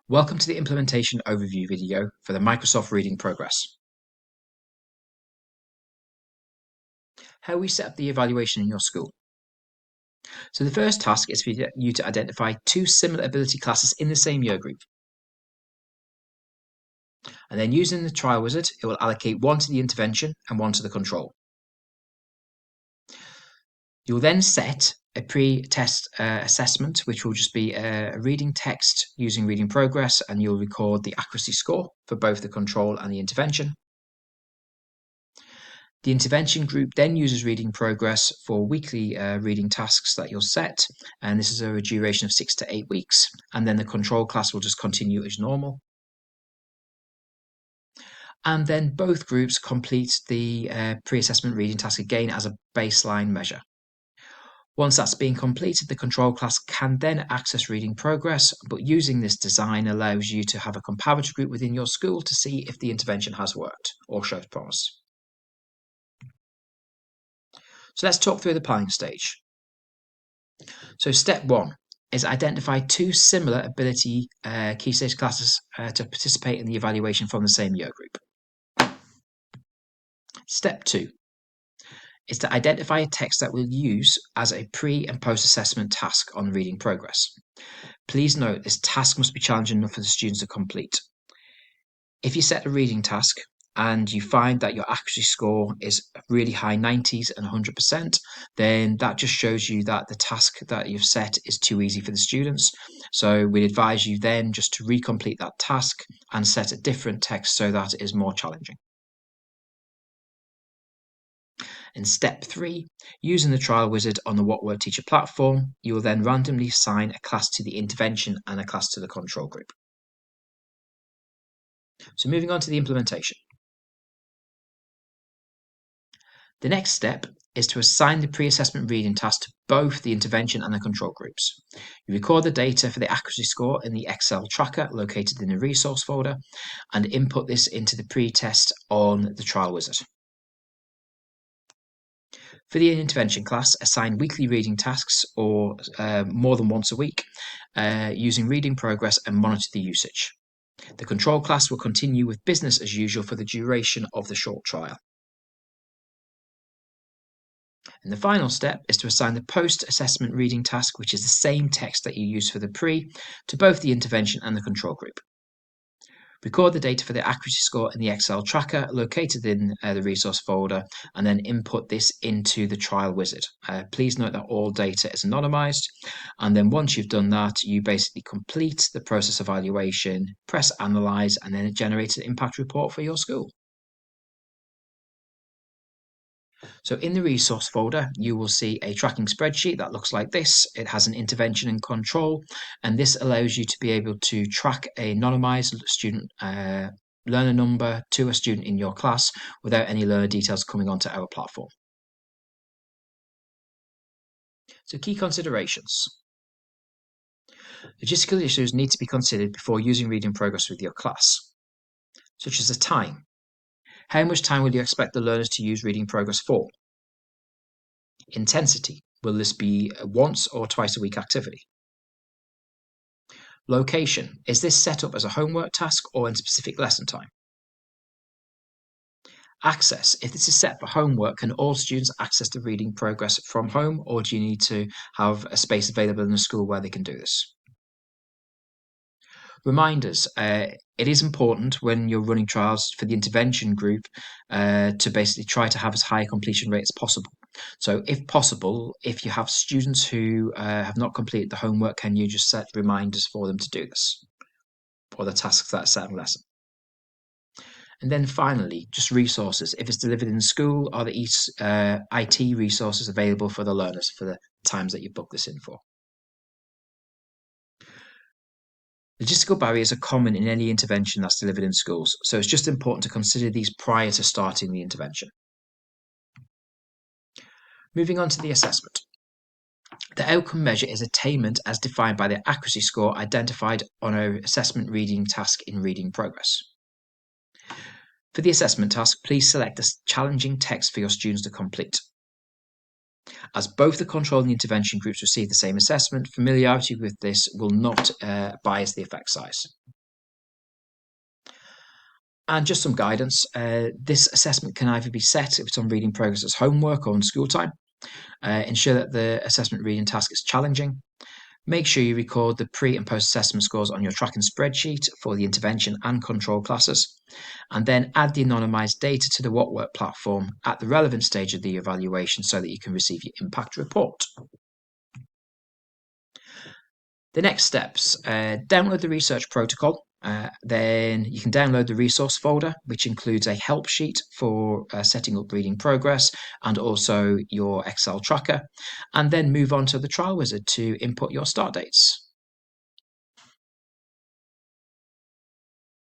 Welcome to the implementation overview video for the Microsoft Reading Progress. How we set up the evaluation in your school. So the first task is for you to identify two similar ability classes in the same year group. And then using the trial wizard, it will allocate one to the intervention and one to the control. You'll then set a pre-test assessment, which will just be a reading text using Reading Progress, and you'll record the accuracy score for both the control and the intervention. The intervention group then uses Reading Progress for weekly reading tasks that you'll set, and this is over a duration of 6 to 8 weeks, and then the control class will just continue as normal. And then both groups complete the pre-assessment reading task again as a baseline measure. Once that's been completed, the control class can then access Reading Progress, but using this design allows you to have a comparator group within your school to see if the intervention has worked or shows promise. So let's talk through the planning stage. So step 1 is identify two similar ability key stage classes to participate in the evaluation from the same year group. Step 2 is to identify a text that we'll use as a pre- and post-assessment task on Reading Progress. Please note this task must be challenging enough for the students to complete. If you set a reading task and you find that your accuracy score is really high 90s and 100%, then that just shows you that the task that you've set is too easy for the students. So we'd advise you then just to recomplete that task and set a different text so that it is more challenging. In step 3, using the trial wizard on the What Worked Teacher platform, you will then randomly assign a class to the intervention and a class to the control group. So moving on to the implementation. The next step is to assign the pre-assessment reading task to both the intervention and the control groups. You record the data for the accuracy score in the Excel tracker located in the resource folder and input this into the pre-test on the trial wizard. For the intervention class, assign weekly reading tasks or more than once a week using Reading Progress and monitor the usage. The control class will continue with business as usual for the duration of the short trial. And the final step is to assign the post-assessment reading task, which is the same text that you use for the pre, to both the intervention and the control group. Record the data for the accuracy score in the Excel tracker located in the resource folder, and then input this into the trial wizard. Please note that all data is anonymized, and then once you've done that, you basically complete the process evaluation, press analyze, and then it generates an impact report for your school. So in the resource folder, you will see a tracking spreadsheet that looks like this. It has an intervention and control, and this allows you to be able to track a anonymized student learner number to a student in your class without any learner details coming onto our platform. So key considerations. Logistical issues need to be considered before using Reading Progress with your class, such as the time. How much time will you expect the learners to use Reading Progress for? Intensity. Will this be a once or twice a week activity? Location. Is this set up as a homework task or in specific lesson time? Access. If this is set for homework, can all students access the Reading Progress from home, or do you need to have a space available in the school where they can do this? Reminders. It is important when you're running trials for the intervention group to basically try to have as high a completion rate as possible. So if possible, if you have students who have not completed the homework, can you just set reminders for them to do this? Or the tasks that are set in lesson. And then finally, just resources. If it's delivered in school, are the IT resources available for the learners for the times that you book this in for? Logistical barriers are common in any intervention that's delivered in schools, so it's just important to consider these prior to starting the intervention. Moving on to the assessment. The outcome measure is attainment as defined by the accuracy score identified on our assessment reading task in Reading Progress. For the assessment task, please select a challenging text for your students to complete. As both the control and the intervention groups receive the same assessment, familiarity with this will not bias the effect size. And just some guidance. This assessment can either be set if it's on reading progress as homework or on school time. Ensure that the assessment reading task is challenging. Make sure you record the pre and post assessment scores on your tracking spreadsheet for the intervention and control classes. And then add the anonymized data to the WhatWork platform at the relevant stage of the evaluation so that you can receive your impact report. The next steps, download the research protocol. Then you can download the resource folder, which includes a help sheet for setting up reading progress and also your Excel tracker, and then move on to the trial wizard to input your start dates.